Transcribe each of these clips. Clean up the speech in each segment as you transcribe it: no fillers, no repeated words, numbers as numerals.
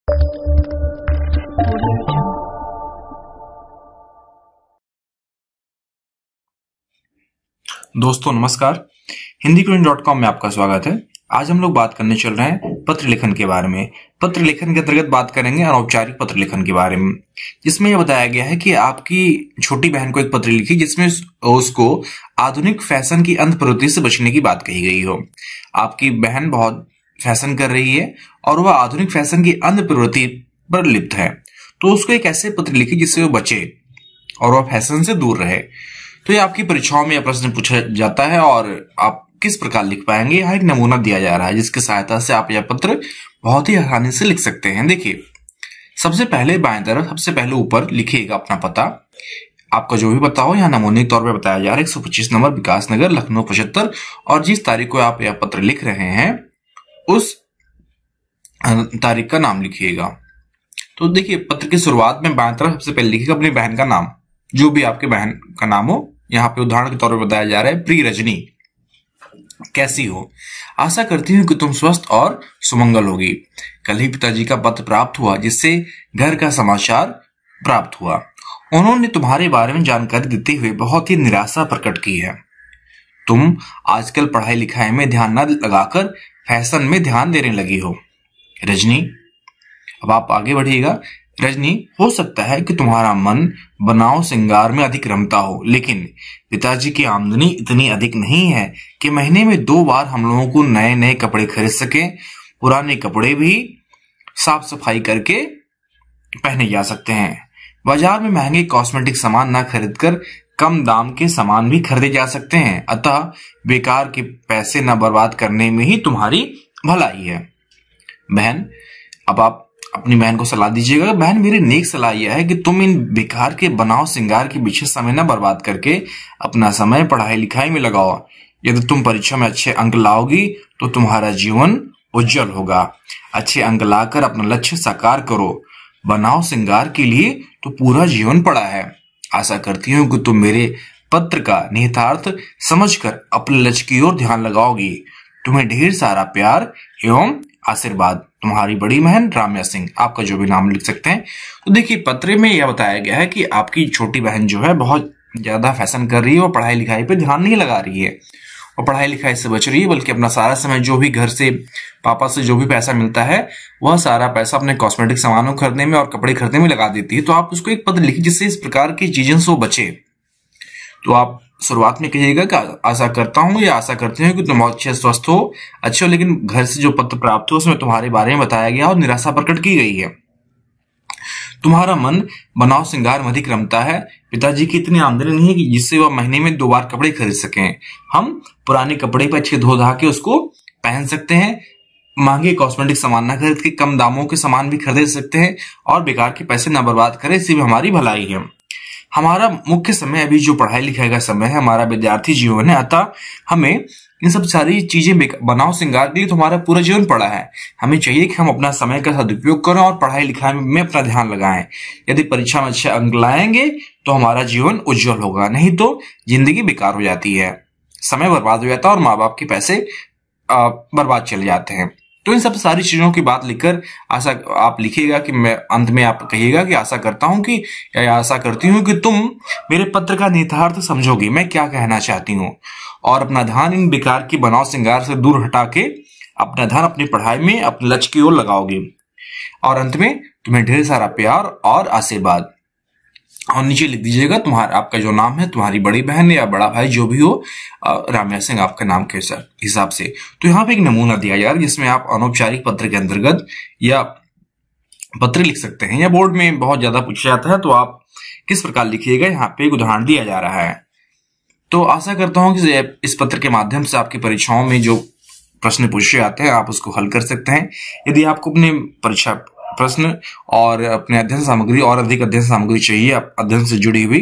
दोस्तों नमस्कार, हिंदीक्विज़.com में आपका स्वागत है। आज हम लोग बात करने चल रहे हैं पत्र लेखन के बारे में। पत्र लेखन के अंतर्गत बात करेंगे अनौपचारिक पत्र लेखन के बारे में, जिसमें यह बताया गया है कि आपकी छोटी बहन को एक पत्र लिखी जिसमें उसको आधुनिक फैशन की अंध प्रवृत्ति से बचने की बात कही गई हो। आपकी बहन बहुत फैशन कर रही है और वह आधुनिक फैशन की अंध प्रवृत्ति पर लिप्त है, तो उसको एक ऐसे पत्र लिखी जिससे वो बचे और वह फैशन से दूर रहे। तो ये आपकी परीक्षाओं में यह प्रश्न पूछा जाता है और आप किस प्रकार लिख पाएंगे, यहाँ एक नमूना दिया जा रहा है जिसकी सहायता से आप यह पत्र बहुत ही आसानी से लिख सकते हैं। देखिए, सबसे पहले बाएं तरफ सबसे पहले ऊपर लिखिएगा अपना पता, आपका जो भी पता हो। यहाँ नमूने के तौर पर बताया जा रहा है 125 नंबर विकास नगर, लखनऊ 75, और जिस तारीख को आप यह पत्र लिख रहे हैं उस तारीख का नाम लिखिएगा। तो देखिए, पत्र की शुरुआत में बाएं तरफ सबसे पहले लिखिएगा अपनी बहन का नाम, जो भी आपके बहन का नाम हो। यहाँ पे उदाहरण के तौर पर बताया जा रहा है, प्रिय रजनी, कैसी हो? आशा करती हूँ कि तुम स्वस्थ और सुमंगल होगी। कल ही पिताजी का पत्र प्राप्त हुआ जिससे घर का समाचार प्राप्त हुआ। उन्होंने तुम्हारे बारे में जानकारी देते हुए बहुत ही निराशा प्रकट की है। तुम आजकल पढ़ाई लिखाई में ध्यान न लगाकर फैशन में ध्यान देने लगी हो। रजनी, अब आप आगे बढ़िएगा। रजनी, हो सकता है कि तुम्हारा मन बनाव श्रृंगार में अधिक रमता हो, लेकिन पिताजी की आमदनी इतनी अधिक नहीं है कि महीने में 2 बार हम लोगों को नए नए कपड़े खरीद सके। पुराने कपड़े भी साफ सफाई करके पहने जा सकते हैं। बाजार में महंगे कॉस्मेटिक सामान न खरीदकर कम दाम के सामान भी खरीदे जा सकते हैं। अतः बेकार के पैसे न बर्बाद करने में ही तुम्हारी भलाई है। बहन, अब आप अपनी बहन को सलाह दीजिएगा। बहन, मेरी नेक सलाह यह है कि तुम इन बेकार के बनाव श्रृंगार के पीछे समय न बर्बाद करके अपना समय पढ़ाई लिखाई में लगाओ। यदि तुम परीक्षा में अच्छे अंक लाओगी तो तुम्हारा जीवन उज्जवल होगा। अच्छे अंक लाकर अपना लक्ष्य साकार करो। बनाव श्रृंगार के लिए तो पूरा जीवन पड़ा है। आशा करती हूँ कि तुम मेरे पत्र का निहितार्थ समझकर अपने लक्ष्य की ओर ध्यान लगाओगी। तुम्हें ढेर सारा प्यार एवं आशीर्वाद। तुम्हारी बड़ी बहन राम्या सिंह। आपका जो भी नाम लिख सकते हैं। तो देखिए, पत्र में यह बताया गया है कि आपकी छोटी बहन जो है बहुत ज्यादा फैशन कर रही है और पढ़ाई लिखाई पे ध्यान नहीं लगा रही है और पढ़ाई लिखाई से बच रही है, बल्कि अपना सारा समय जो भी घर से पापा से जो भी पैसा मिलता है वह सारा पैसा अपने कॉस्मेटिक सामानों खरीदने में और कपड़े खरीदने में लगा देती है। तो आप उसको एक पत्र लिखिए जिससे इस प्रकार की चीजों से वो बचे। तो आप शुरुआत में कहिएगा कि आशा करता हूं या आशा करती हूँ कि तुम अच्छे स्वस्थ हो, अच्छे हो, लेकिन घर से जो पत्र प्राप्त हो उसमें तुम्हारे बारे में बताया गया और निराशा प्रकट की गई है। तुम्हारा मन बनाव श्रृंगार में अधिक रमता है। पिताजी की इतनी आमदनी नहीं है कि जिससे वह महीने में 2 बार कपड़े खरीद सकें। हम पुराने कपड़े पर अच्छे धो धा के उसको पहन सकते हैं। महंगे कॉस्मेटिक सामान न खरीद के कम दामों के सामान भी खरीद सकते हैं और बेकार के पैसे न बर्बाद करें, इससे भी हमारी भलाई है। हमारा मुख्य समय अभी जो पढ़ाई लिखाई का समय है, हमारा विद्यार्थी जीवन है, अतः हमें इन सब सारी चीजें बनाव श्रृंगार के लिए तो हमारा पूरा जीवन पड़ा है। हमें चाहिए कि हम अपना समय का सदुपयोग करें और पढ़ाई लिखाई में अपना ध्यान लगाएं। यदि परीक्षा में अच्छे अंक लाएंगे तो हमारा जीवन उज्जवल होगा, नहीं तो जिंदगी बेकार हो जाती है, समय बर्बाद हो जाता है और माँ बाप के पैसे बर्बाद चले जाते हैं। तो इन सब सारी चीजों की बात लिखकर आशा आप लिखिएगा कि मैं अंत में आप कहिएगा कि आशा करता हूं कि या आशा करती हूं कि तुम मेरे पत्र का निहितार्थ समझोगी, मैं क्या कहना चाहती हूं, और अपना ध्यान इन बेकार की बनाव श्रृंगार से दूर हटा के अपना ध्यान अपनी पढ़ाई में अपने लक्ष्य की ओर लगाओगी। और अंत में तुम्हें ढेर सारा प्यार और आशीर्वाद। और नीचे लिख दीजिएगा तुम्हारा आपका जो नाम है, तुम्हारी बड़ी बहन या बड़ा भाई जो भी हो, राम्या सिंह आपका नाम के हिसाब से। तो यहाँ पे एक नमूना दिया जा रहा है जिसमें आप अनौपचारिक पत्र के अंतर्गत या पत्र लिख सकते हैं, या बोर्ड में बहुत ज्यादा पूछा जाता है तो आप किस प्रकार लिखिएगा, यहाँ पे एक उदाहरण दिया जा रहा है। तो आशा करता हूँ कि इस पत्र के माध्यम से आपकी परीक्षाओं में जो प्रश्न पूछे जाते हैं आप उसको हल कर सकते हैं। यदि आपको अपने परीक्षा प्रश्न और अपने अध्ययन सामग्री और अधिक अध्ययन सामग्री चाहिए अध्ययन से जुड़ी हुई,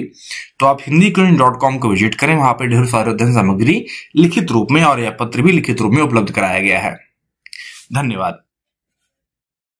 तो आप हिंदीक्विज़.com को विजिट करें। वहां पे ढेर सारे अध्ययन सामग्री लिखित रूप में और यह पत्र भी लिखित रूप में उपलब्ध कराया गया है। धन्यवाद।